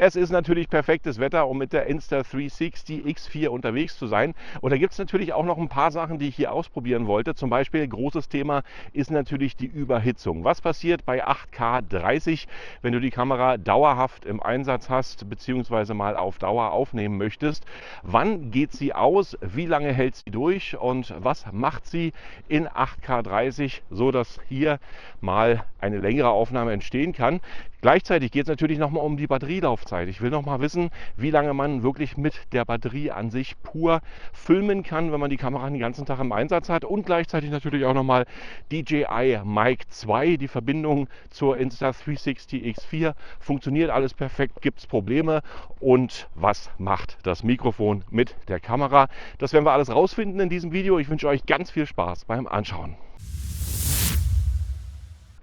Es ist natürlich perfektes Wetter, um mit der Insta360 X4 unterwegs zu sein. Und da gibt es natürlich auch noch ein paar Sachen, die ich hier ausprobieren wollte. Zum Beispiel großes Thema ist natürlich die Überhitzung. Was passiert bei 8K 30, wenn du die Kamera dauerhaft im Einsatz hast, beziehungsweise mal auf Dauer aufnehmen möchtest? Wann geht sie aus? Wie lange hält sie durch? Und was macht sie in 8K 30, so dass hier mal eine längere Aufnahme entstehen kann? Gleichzeitig geht es natürlich nochmal um die Batterielaufzeit. Ich will nochmal wissen, wie lange man wirklich mit der Batterie an sich pur filmen kann, wenn man die Kamera den ganzen Tag im Einsatz hat. Und gleichzeitig natürlich auch nochmal DJI Mic 2, die Verbindung zur Insta360 X4. Funktioniert alles perfekt? Gibt es Probleme? Und was macht das Mikrofon mit der Kamera? Das werden wir alles rausfinden in diesem Video. Ich wünsche euch ganz viel Spaß beim Anschauen.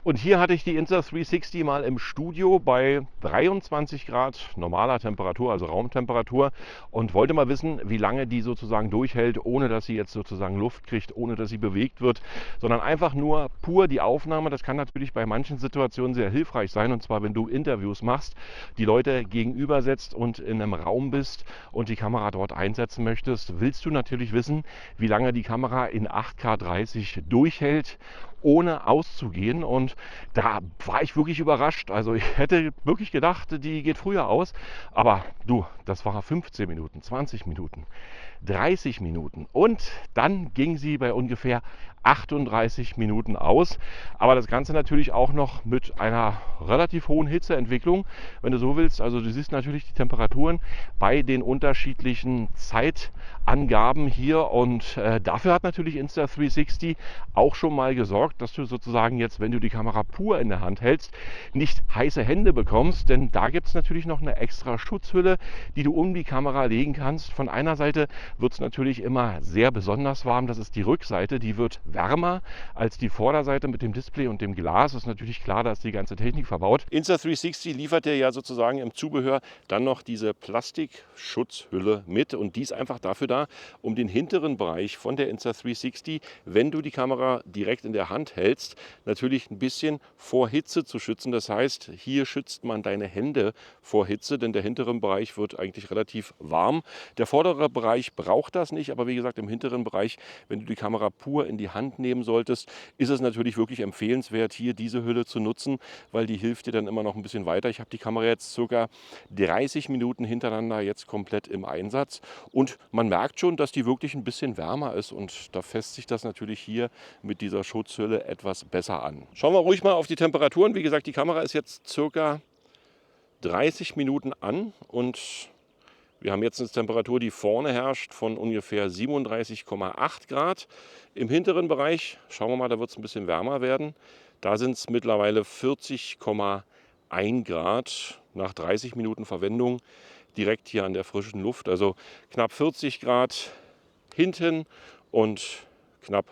Und hier hatte ich die Insta360 mal im Studio bei 23 Grad normaler Temperatur, also Raumtemperatur, und wollte mal wissen, wie lange die sozusagen durchhält, ohne dass sie jetzt sozusagen Luft kriegt, ohne dass sie bewegt wird, sondern einfach nur pur die Aufnahme. Das kann natürlich bei manchen Situationen sehr hilfreich sein, und zwar wenn du Interviews machst, die Leute gegenüber setzt und in einem Raum bist und die Kamera dort einsetzen möchtest, willst du natürlich wissen, wie lange die Kamera in 8K 30 durchhält, ohne auszugehen. Und da war ich wirklich überrascht. Also ich hätte wirklich gedacht, die geht früher aus. Aber du, das war 15 Minuten, 20 Minuten, 30 Minuten. Und dann ging sie bei ungefähr 38 Minuten aus. Aber das Ganze natürlich auch noch mit einer relativ hohen Hitzeentwicklung, wenn du so willst. Also du siehst natürlich die Temperaturen bei den unterschiedlichen Zeitangaben hier. Und dafür hat natürlich Insta360 auch schon mal gesorgt, dass du sozusagen jetzt, wenn du die Kamera pur in der Hand hältst, nicht heiße Hände bekommst. Denn da gibt es natürlich noch eine extra Schutzhülle, die du um die Kamera legen kannst. Von einer Seite wird es natürlich immer sehr besonders warm. Das ist die Rückseite, die wird wärmer als die Vorderseite mit dem Display und dem Glas. Das ist natürlich klar, da ist die ganze Technik verbaut. Insta360 liefert dir ja sozusagen im Zubehör dann noch diese Plastikschutzhülle mit, und die ist einfach dafür da, um den hinteren Bereich von der Insta360, wenn du die Kamera direkt in der Hand hältst, natürlich ein bisschen vor Hitze zu schützen. Das heißt, hier schützt man deine Hände vor Hitze, denn der hintere Bereich wird eigentlich relativ warm. Der vordere Bereich braucht das nicht, aber wie gesagt, im hinteren Bereich, wenn du die Kamera pur in die Hand nehmen solltest, ist es natürlich wirklich empfehlenswert, hier diese Hülle zu nutzen, weil die hilft dir dann immer noch ein bisschen weiter. Ich habe die Kamera jetzt ca. 30 Minuten hintereinander jetzt komplett im Einsatz, und man merkt schon, dass die wirklich ein bisschen wärmer ist, und da fässt sich das natürlich hier mit dieser Schutzhülle etwas besser an. Schauen wir ruhig mal auf die Temperaturen. Wie gesagt, die Kamera ist jetzt ca. 30 Minuten an, und wir haben jetzt eine Temperatur, die vorne herrscht, von ungefähr 37,8 Grad. Im hinteren Bereich, schauen wir mal, da wird es ein bisschen wärmer werden. Da sind es mittlerweile 40,1 Grad nach 30 Minuten Verwendung direkt hier an der frischen Luft. Also knapp 40 Grad hinten und knapp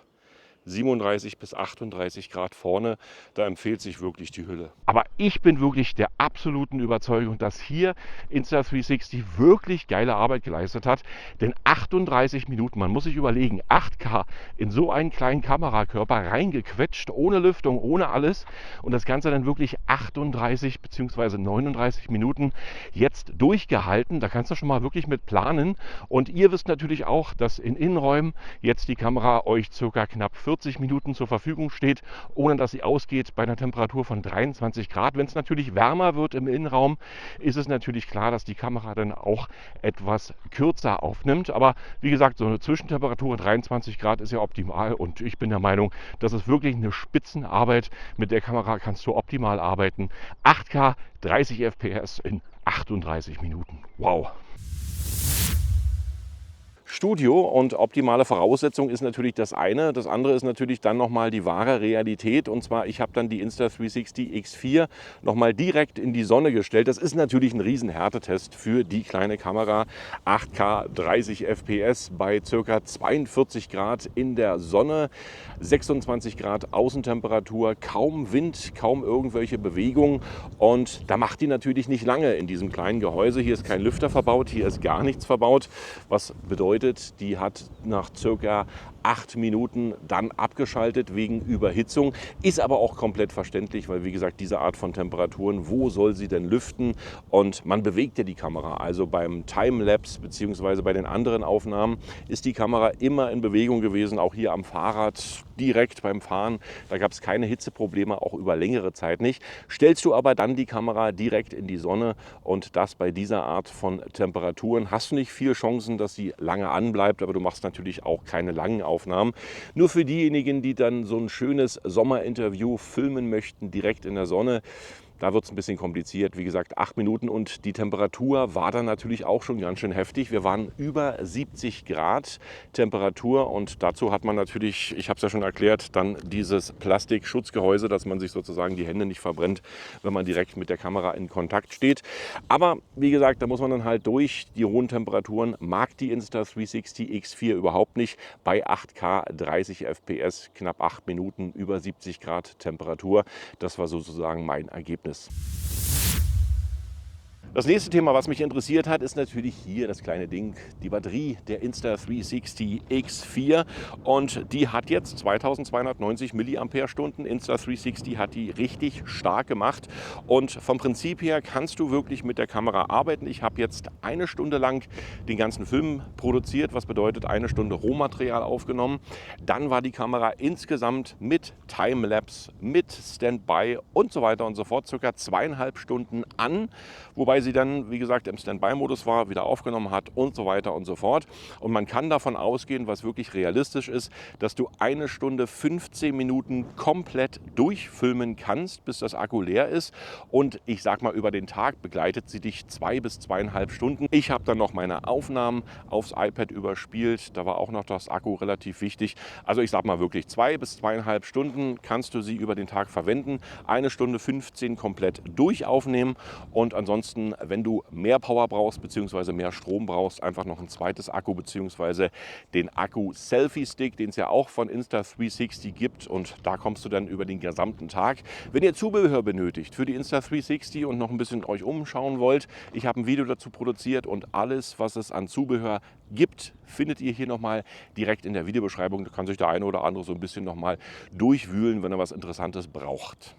37 bis 38 Grad vorne. Da empfiehlt sich wirklich die Hülle. Aber ich bin wirklich der absoluten Überzeugung, dass hier Insta360 wirklich geile Arbeit geleistet hat. Denn 38 Minuten, man muss sich überlegen, 8K in so einen kleinen Kamerakörper reingequetscht, ohne Lüftung, ohne alles. Und das Ganze dann wirklich 38 bzw. 39 Minuten jetzt durchgehalten. Da kannst du schon mal wirklich mit planen. Und ihr wisst natürlich auch, dass in Innenräumen jetzt die Kamera euch circa knapp 40 Minuten zur Verfügung steht, ohne dass sie ausgeht bei einer Temperatur von 23 Grad. Wenn es natürlich wärmer wird im Innenraum, ist es natürlich klar, dass die Kamera dann auch etwas kürzer aufnimmt. Aber wie gesagt, so eine Zwischentemperatur 23 Grad ist ja optimal, und ich bin der Meinung, das ist wirklich eine Spitzenarbeit. Mit der Kamera kannst du optimal arbeiten. 8K, 30 FPS in 38 Minuten. Wow! Studio und optimale Voraussetzung ist natürlich das eine. Das andere ist natürlich dann nochmal die wahre Realität. Und zwar, ich habe dann die Insta360 X4 nochmal direkt in die Sonne gestellt. Das ist natürlich ein riesen Härtetest für die kleine Kamera. 8K 30 FPS bei ca. 42 Grad in der Sonne, 26 Grad Außentemperatur, kaum Wind, kaum irgendwelche Bewegung. Und da macht die natürlich nicht lange in diesem kleinen Gehäuse. Hier ist kein Lüfter verbaut, hier ist gar nichts verbaut, was bedeutet, die hat nach circa 8 Minuten dann abgeschaltet wegen Überhitzung. Ist aber auch komplett verständlich, weil wie gesagt, diese Art von Temperaturen, wo soll sie denn lüften? Und man bewegt ja die Kamera. Also beim Timelapse bzw. bei den anderen Aufnahmen ist die Kamera immer in Bewegung gewesen, auch hier am Fahrrad direkt beim Fahren. Da gab es keine Hitzeprobleme, auch über längere Zeit nicht. Stellst du aber dann die Kamera direkt in die Sonne und das bei dieser Art von Temperaturen, hast du nicht viel Chancen, dass sie lange anbleibt, aber du machst natürlich auch keine langen Aufnahmen. Nur für diejenigen, die dann so ein schönes Sommerinterview filmen möchten, direkt in der Sonne, da wird es ein bisschen kompliziert. Wie gesagt, 8 Minuten und die Temperatur war dann natürlich auch schon ganz schön heftig. Wir waren über 70 Grad Temperatur und dazu hat man natürlich, ich habe es ja schon erklärt, dann dieses Plastikschutzgehäuse, dass man sich sozusagen die Hände nicht verbrennt, wenn man direkt mit der Kamera in Kontakt steht. Aber wie gesagt, da muss man dann halt durch. Die hohen Temperaturen mag die Insta360 X4 überhaupt nicht. Bei 8K 30 FPS, knapp 8 Minuten, über 70 Grad Temperatur. Das war sozusagen mein Ergebnis. Das nächste Thema, was mich interessiert hat, ist natürlich hier das kleine Ding, die Batterie der Insta360 X4 und die hat jetzt 2290 mAh. Insta360 hat die richtig stark gemacht und vom Prinzip her kannst du wirklich mit der Kamera arbeiten. Ich habe jetzt 1 Stunde lang den ganzen Film produziert, was bedeutet 1 Stunde Rohmaterial aufgenommen. Dann war die Kamera insgesamt mit Timelapse, mit Standby und so weiter und so fort ca. 2,5 Stunden an, wobei sie dann, wie gesagt, im Standby-Modus war, wieder aufgenommen hat und so weiter und so fort. Und man kann davon ausgehen, was wirklich realistisch ist, dass du 1 Stunde 15 Minuten komplett durchfilmen kannst, bis das Akku leer ist. Und ich sag mal, über den Tag begleitet sie dich 2 bis 2,5 Stunden. Ich habe dann noch meine Aufnahmen aufs iPad überspielt. Da war auch noch das Akku relativ wichtig. Also ich sag mal wirklich 2 bis 2,5 Stunden kannst du sie über den Tag verwenden. 1 Stunde 15 komplett durchaufnehmen und ansonsten, wenn du mehr Power brauchst bzw. mehr Strom brauchst, einfach noch ein zweites Akku bzw. den Akku Selfie Stick, den es ja auch von Insta360 gibt und da kommst du dann über den gesamten Tag. Wenn ihr Zubehör benötigt für die Insta360 und noch ein bisschen euch umschauen wollt, ich habe ein Video dazu produziert und alles, was es an Zubehör gibt, findet ihr hier nochmal direkt in der Videobeschreibung. Da kann sich der eine oder andere so ein bisschen nochmal durchwühlen, wenn er was Interessantes braucht.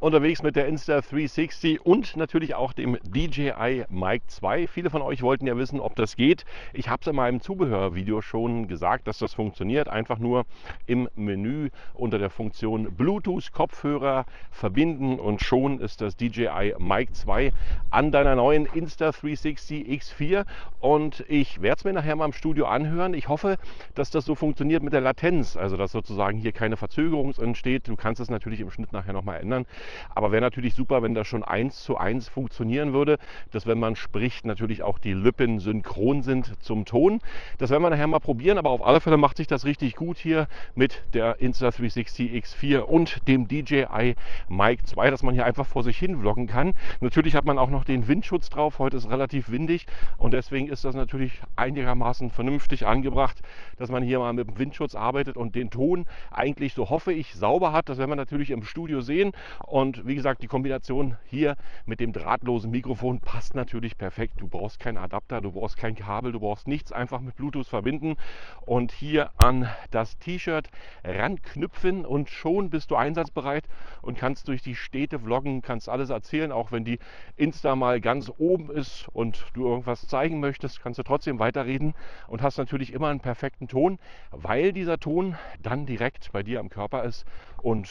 Unterwegs mit der Insta360 und natürlich auch dem DJI Mic 2. Viele von euch wollten ja wissen, ob das geht. Ich habe es in meinem Zubehörvideo schon gesagt, dass das funktioniert. Einfach nur im Menü unter der Funktion Bluetooth Kopfhörer verbinden und schon ist das DJI Mic 2 an deiner neuen Insta360 X4 und ich werde es mir nachher mal im Studio anhören. Ich hoffe, dass das so funktioniert mit der Latenz, also dass sozusagen hier keine Verzögerung entsteht. Du kannst es natürlich im Schnitt nachher nochmal ändern. Aber wäre natürlich super, wenn das schon 1:1 funktionieren würde, dass wenn man spricht, natürlich auch die Lippen synchron sind zum Ton. Das werden wir nachher mal probieren, aber auf alle Fälle macht sich das richtig gut hier mit der Insta360 X4 und dem DJI Mic 2, dass man hier einfach vor sich hin vloggen kann. Natürlich hat man auch noch den Windschutz drauf, heute ist relativ windig und deswegen ist das natürlich einigermaßen vernünftig angebracht, dass man hier mal mit dem Windschutz arbeitet und den Ton eigentlich, so hoffe ich, sauber hat. Das werden wir natürlich im Studio sehen. Und wie gesagt, die Kombination hier mit dem drahtlosen Mikrofon passt natürlich perfekt. Du brauchst keinen Adapter, du brauchst kein Kabel, du brauchst nichts, einfach mit Bluetooth verbinden und hier an das T-Shirt ranknüpfen und schon bist du einsatzbereit und kannst durch die Städte vloggen, kannst alles erzählen, auch wenn die Insta mal ganz oben ist und du irgendwas zeigen möchtest, kannst du trotzdem weiterreden und hast natürlich immer einen perfekten Ton, weil dieser Ton dann direkt bei dir am Körper ist und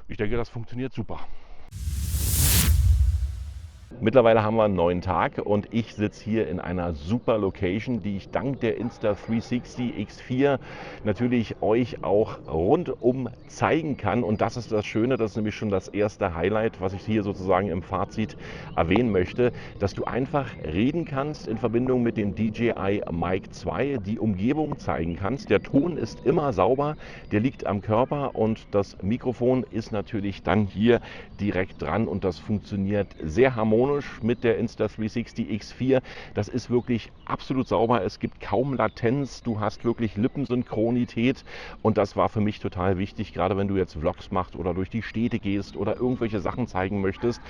ich denke, das funktioniert super. Mittlerweile haben wir einen neuen Tag und ich sitze hier in einer super Location, die ich dank der Insta360 X4 natürlich euch auch rundum zeigen kann. Und das ist das Schöne, das ist nämlich schon das erste Highlight, was ich hier sozusagen im Fazit erwähnen möchte, dass du einfach reden kannst in Verbindung mit dem DJI Mic 2, die Umgebung zeigen kannst. Der Ton ist immer sauber, der liegt am Körper und das Mikrofon ist natürlich dann hier direkt dran und das funktioniert sehr harmonisch. elektronisch mit der Insta360 X4. Das ist wirklich absolut sauber. Es gibt kaum Latenz. Du hast wirklich Lippensynchronität. Und das war für mich total wichtig, gerade wenn du jetzt Vlogs machst oder durch die Städte gehst oder irgendwelche Sachen zeigen möchtest.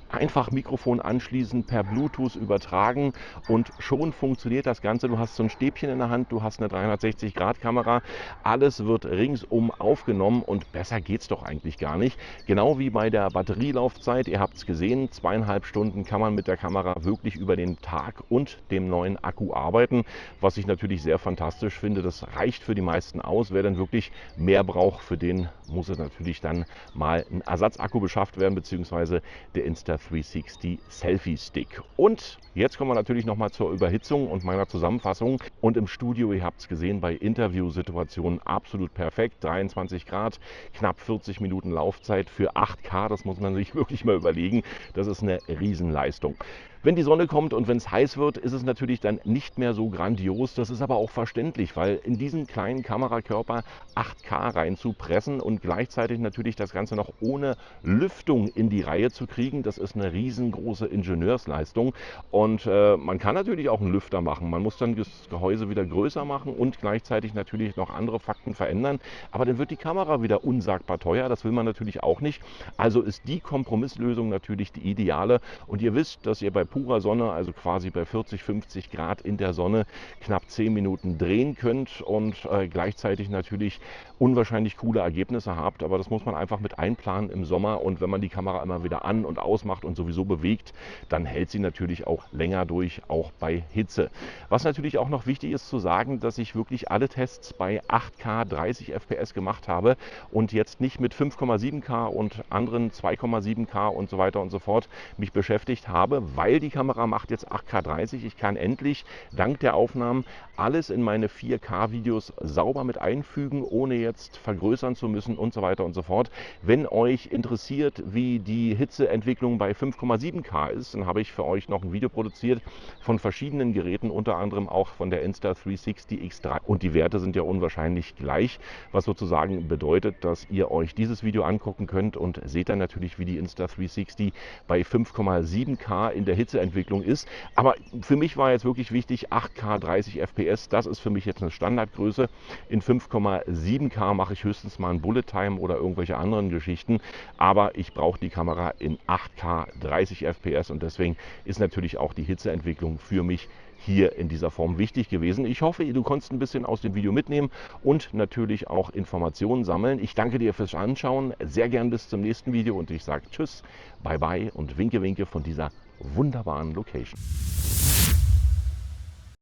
Einfach Mikrofon anschließen, per Bluetooth übertragen und schon funktioniert das Ganze. Du hast so ein Stäbchen in der Hand, du hast eine 360-Grad-Kamera. Alles wird ringsum aufgenommen und besser geht's doch eigentlich gar nicht. Genau wie bei der Batterielaufzeit. Ihr habt es gesehen, 2,5 Stunden kann man mit der Kamera wirklich über den Tag und dem neuen Akku arbeiten, was ich natürlich sehr fantastisch finde. Das reicht für die meisten aus. Wer dann wirklich mehr braucht, für den muss es natürlich dann mal ein Ersatzakku beschafft werden, beziehungsweise der Insta360 Selfie Stick. Und jetzt kommen wir natürlich nochmal zur Überhitzung und meiner Zusammenfassung. Und im Studio, ihr habt es gesehen, bei Interviewsituationen absolut perfekt. 23 Grad, knapp 40 Minuten Laufzeit für 8K. Das muss man sich wirklich mal überlegen. Das ist eine Riesenleistung. Wenn die Sonne kommt und wenn es heiß wird, ist es natürlich dann nicht mehr so grandios. Das ist aber auch verständlich, weil in diesen kleinen Kamerakörper 8K reinzupressen und gleichzeitig natürlich das Ganze noch ohne Lüftung in die Reihe zu kriegen, das ist eine riesengroße Ingenieursleistung. Und man kann natürlich auch einen Lüfter machen. Man muss dann das Gehäuse wieder größer machen und gleichzeitig natürlich noch andere Fakten verändern. Aber dann wird die Kamera wieder unsagbar teuer. Das will man natürlich auch nicht. Also ist die Kompromisslösung natürlich die ideale. Und ihr wisst, dass ihr bei purer Sonne, also quasi bei 40, 50 Grad in der Sonne, knapp 10 Minuten drehen könnt und gleichzeitig natürlich unwahrscheinlich coole Ergebnisse habt. Aber das muss man einfach mit einplanen im Sommer. Und wenn man die Kamera immer wieder an- und ausmacht und sowieso bewegt, dann hält sie natürlich auch länger durch, auch bei Hitze. Was natürlich auch noch wichtig ist zu sagen, dass ich wirklich alle Tests bei 8K 30 FPS gemacht habe und jetzt nicht mit 5,7K und anderen 2,7K und so weiter und so fort mich beschäftigt habe, weil die Kamera macht jetzt 8K 30. Ich kann endlich dank der Aufnahmen alles in meine 4K-Videos sauber mit einfügen, ohne jetzt vergrößern zu müssen und so weiter und so fort. Wenn euch interessiert, wie die Hitzeentwicklung bei 5,7K ist, dann habe ich für euch noch ein Video produziert von verschiedenen Geräten, unter anderem auch von der Insta360 X3. Und die Werte sind ja unwahrscheinlich gleich, was sozusagen bedeutet, dass ihr euch dieses Video angucken könnt und seht dann natürlich, wie die Insta360 bei 5,7K in der Hitzeentwicklung ist. Aber für mich war jetzt wirklich wichtig, 8K 30 FPS, das ist für mich jetzt eine Standardgröße. In 5,7K mache ich höchstens mal ein Bullet Time oder irgendwelche anderen Geschichten, aber ich brauche die Kamera in 8K 30 FPS und deswegen ist natürlich auch die Hitzeentwicklung für mich hier in dieser Form wichtig gewesen. Ich hoffe, du konntest ein bisschen aus dem Video mitnehmen und natürlich auch Informationen sammeln. Ich danke dir fürs Anschauen, sehr gern bis zum nächsten Video und ich sage Tschüss, Bye Bye und Winke Winke von dieser wunderbaren Location.